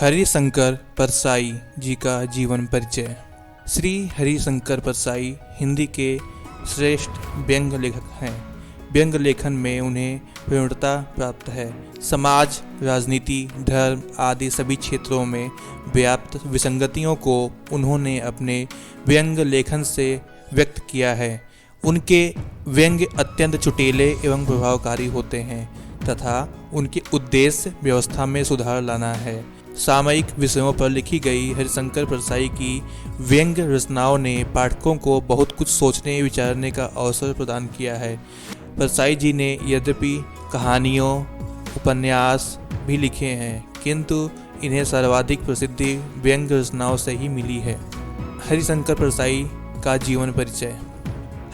हरिशंकर परसाई जी का जीवन परिचय। श्री हरिशंकर परसाई हिंदी के श्रेष्ठ व्यंग्य लेखक हैं। व्यंग्य लेखन में उन्हें प्रवीणता प्राप्त है। समाज, राजनीति, धर्म आदि सभी क्षेत्रों में व्याप्त विसंगतियों को उन्होंने अपने व्यंग्य लेखन से व्यक्त किया है। उनके व्यंग्य अत्यंत चुटीले एवं प्रभावकारी होते हैं तथा उनके उद्देश्य व्यवस्था में सुधार लाना है। सामयिक विषयों पर लिखी गई हरिशंकर परसाई की व्यंग्य रचनाओं ने पाठकों को बहुत कुछ सोचने विचारने का अवसर प्रदान किया है। परसाई जी ने यद्यपि कहानियों, उपन्यास भी लिखे हैं, किंतु इन्हें सर्वाधिक प्रसिद्धि व्यंग्य रचनाओं से ही मिली है। हरिशंकर परसाई का जीवन परिचय।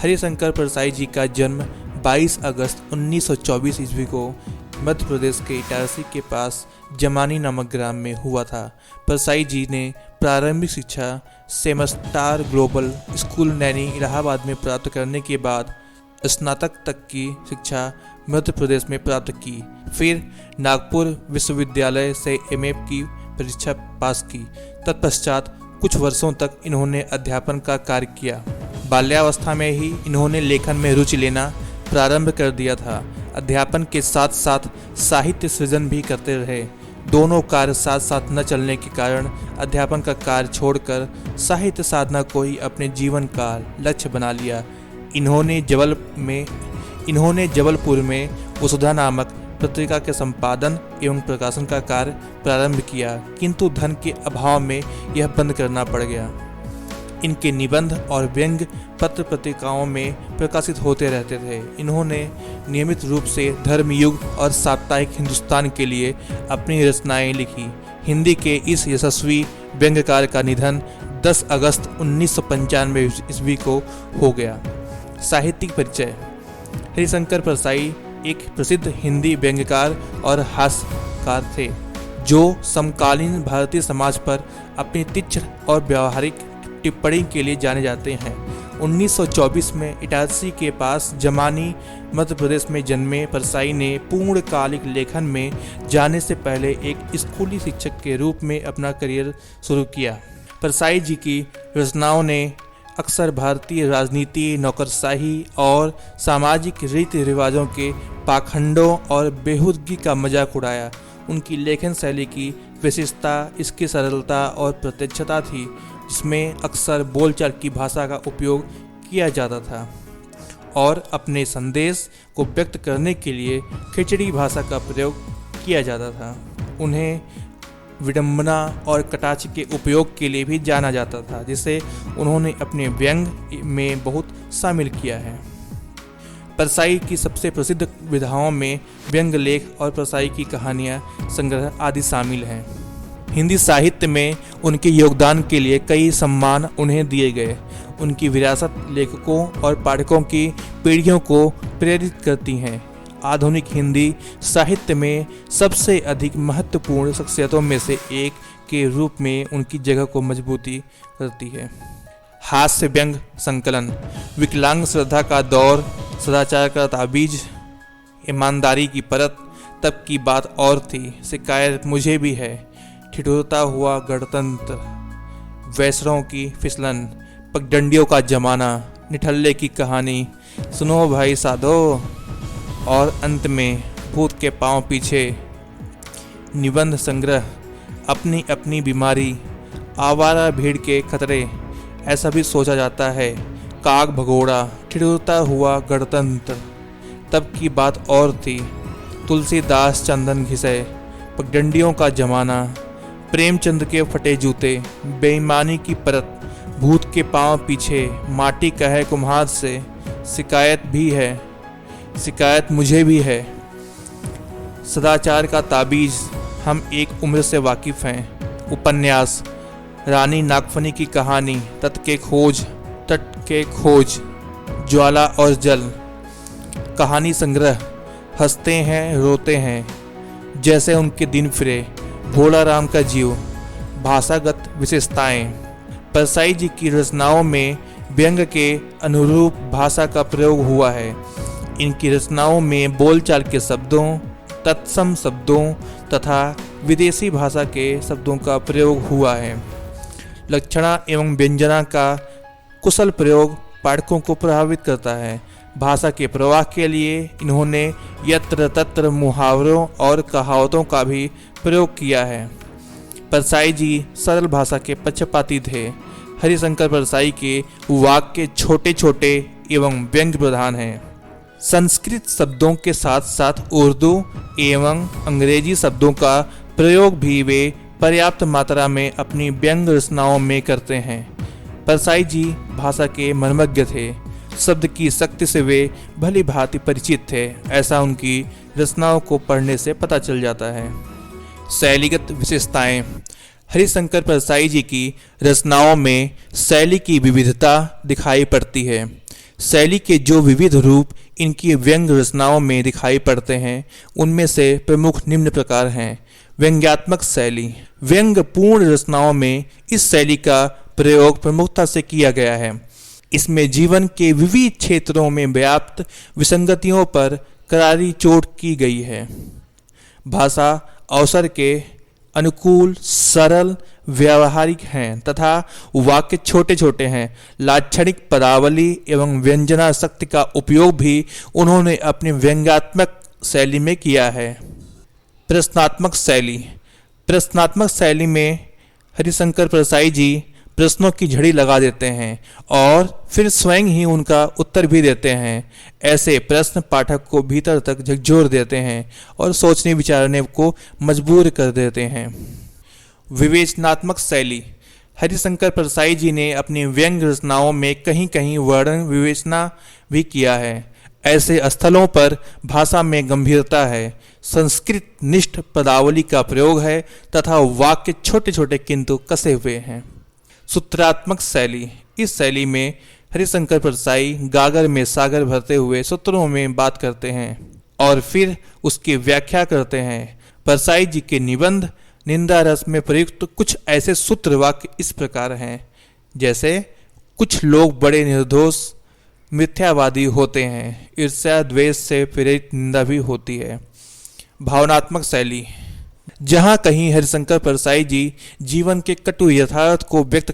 हरिशंकर परसाई जी का जन्म 22 अगस्त 1924 ईस्वी को मध्य प्रदेश के इटारसी के पास जमानी नामक ग्राम में हुआ था। परसाई जी ने प्रारंभिक शिक्षा सेमस्टार ग्लोबल स्कूल नैनी इलाहाबाद में प्राप्त करने के बाद स्नातक तक की शिक्षा मध्य प्रदेश में प्राप्त की। फिर नागपुर विश्वविद्यालय से एमए की परीक्षा पास की। तत्पश्चात कुछ वर्षों तक इन्होंने अध्यापन का कार्य किया। बाल्यावस्था में ही इन्होंने लेखन में रुचि लेना प्रारंभ कर दिया था। अध्यापन के साथ साथ साहित्य सृजन भी करते रहे। दोनों कार्य साथ साथ न चलने के कारण अध्यापन का कार्य छोड़कर साहित्य साधना को ही अपने जीवन का लक्ष्य बना लिया। इन्होंने जबलपुर में वसुधा नामक पत्रिका के संपादन एवं प्रकाशन का कार्य प्रारंभ किया, किंतु धन के अभाव में यह बंद करना पड़ गया। इनके निबंध और व्यंग्य पत्र पत्रिकाओं में प्रकाशित होते रहते थे। इन्होंने नियमित रूप से धर्मयुग और साप्ताहिक हिंदुस्तान के लिए अपनी रचनाएं लिखी। हिंदी के इस यशस्वी व्यंग्यकार का निधन 10 अगस्त 1995 ईस्वी को हो गया। साहित्यिक परिचय। हरिशंकर परसाई एक प्रसिद्ध हिंदी व्यंग्यकार और हास्यकार थे, जो समकालीन भारतीय समाज पर अपनी तीक्ष्ण और व्यावहारिक टिप्पणी के लिए जाने जाते हैं। 1924 में इटारसी के पास जमानी मध्य प्रदेश में जन्मे परसाई ने पूर्णकालिक लेखन में जाने से पहले एक स्कूली शिक्षक के रूप में अपना करियर शुरू किया। परसाई जी की रचनाओं ने अक्सर भारतीय राजनीति, नौकरशाही और सामाजिक रीति रिवाजों के पाखंडों और बेहूदगी का मजाक उड़ाया। उनकी लेखन शैली की विशेषता इसकी सरलता और प्रत्यक्षता थी, जिसमें अक्सर बोलचाल की भाषा का उपयोग किया जाता था और अपने संदेश को व्यक्त करने के लिए खिचड़ी भाषा का प्रयोग किया जाता था। उन्हें विडंबना और कटाक्ष के उपयोग के लिए भी जाना जाता था, जिसे उन्होंने अपने व्यंग्य में बहुत शामिल किया है। परसाई की सबसे प्रसिद्ध विधाओं में व्यंग्य लेख और परसाई की कहानियाँ संग्रह आदि शामिल हैं। हिंदी साहित्य में उनके योगदान के लिए कई सम्मान उन्हें दिए गए। उनकी विरासत लेखकों और पाठकों की पीढ़ियों को प्रेरित करती हैं। आधुनिक हिंदी साहित्य में सबसे अधिक महत्वपूर्ण शख्सियतों में से एक के रूप में उनकी जगह को मजबूती करती है। हास्य व्यंग्य संकलन। विकलांग श्रद्धा का दौर, सदाचार का ताबीज, ईमानदारी की परत, तब की बात और थी, शिकायत मुझे भी है, ठिठुरता हुआ गणतंत्र, वैसरों की फिसलन, पगडंडियों का जमाना, निठल्ले की कहानी, सुनो भाई साधो, और अंत में भूत के पांव पीछे। निबंध संग्रह। अपनी अपनी बीमारी, आवारा भीड़ के खतरे, ऐसा भी सोचा जाता है, काग भगोड़ा, ठिठुरता हुआ गणतंत्र, तब की बात और थी, तुलसीदास चंदन घिसे, पगडंडियों का जमाना, प्रेमचंद के फटे जूते, बेईमानी की परत, भूत के पांव पीछे, माटी का है कुम्हार से, शिकायत भी है, शिकायत मुझे भी है, सदाचार का ताबीज, हम एक उम्र से वाकिफ हैं, उपन्यास, रानी नागफनी की कहानी, तट के खोज, ज्वाला और जल, कहानी संग्रह, हंसते हैं रोते हैं, जैसे उनके दिन फिरे, भोला राम का जीव, भाषागत विशेषताएं। परसाई जी की रचनाओं में व्यंग्य के अनुरूप भाषा का प्रयोग हुआ है। इनकी रचनाओं में बोलचाल के शब्दों, तत्सम शब्दों तथा विदेशी भाषा के शब्दों का प्रयोग हुआ है। लक्षणा एवं व्यंजना का कुशल प्रयोग पाठकों को प्रभावित करता है। भाषा के प्रवाह के लिए इन्होंने यत्र तत्र मुहावरों और कहावतों का भी प्रयोग किया है। परसाई जी सरल भाषा के पक्षपाती थे। हरिशंकर परसाई के वाक्य छोटे छोटे एवं व्यंग्य प्रधान हैं। संस्कृत शब्दों के साथ साथ उर्दू एवं अंग्रेजी शब्दों का प्रयोग भी वे पर्याप्त मात्रा में अपनी व्यंग्य रचनाओं में करते हैं। परसाई जी भाषा के मर्मज्ञ थे। शब्द की शक्ति से वे भली भांति परिचित थे, ऐसा उनकी रचनाओं को पढ़ने से पता चल जाता है। शैलीगत विशेषताएं। हरिशंकर परसाई जी की रचनाओं में शैली की विविधता दिखाई पड़ती है। शैली के जो विविध रूप इनकी व्यंग्य रचनाओं में दिखाई पड़ते हैं, उनमें से प्रमुख निम्न प्रकार हैं। व्यंग्यात्मक शैली। व्यंग्यपूर्ण रचनाओं में इस शैली का प्रयोग प्रमुखता से किया गया है। इसमें जीवन के विविध क्षेत्रों में व्याप्त विसंगतियों पर करारी चोट की गई है। भाषा अवसर के अनुकूल, सरल, व्यावहारिक हैं तथा वाक्य छोटे छोटे हैं। लाक्षणिक पदावली एवं व्यंजना शक्ति का उपयोग भी उन्होंने अपनी व्यंग्यात्मक शैली में किया है। प्रश्नात्मक शैली। प्रश्नात्मक शैली में हरिशंकर परसाई जी प्रश्नों की झड़ी लगा देते हैं और फिर स्वयं ही उनका उत्तर भी देते हैं। ऐसे प्रश्न पाठक को भीतर तक झकझोर देते हैं और सोचने विचारने को मजबूर कर देते हैं। विवेचनात्मक शैली। हरिशंकर परसाई जी ने अपनी व्यंग्य रचनाओं में कहीं कहीं वर्णन विवेचना भी किया है। ऐसे स्थलों पर भाषा में गंभीरता है, संस्कृत निष्ठ पदावली का प्रयोग है तथा वाक्य छोटे छोटे किंतु कसे हुए हैं। सूत्रात्मक शैली। इस शैली में हरिशंकर परसाई गागर में सागर भरते हुए सूत्रों में बात करते हैं और फिर उसकी व्याख्या करते हैं। परसाई जी के निबंध निंदा रस में प्रयुक्त कुछ ऐसे सूत्र वाक्य इस प्रकार हैं, जैसे कुछ लोग बड़े निर्दोष मिथ्यावादी होते हैं, ईर्ष्या द्वेष से प्रेरित निंदा भी होती है। भावनात्मक शैली। जहाँ कहीं हरिशंकर परसाई जी जीवन के कटु यथार्थ को व्यक्त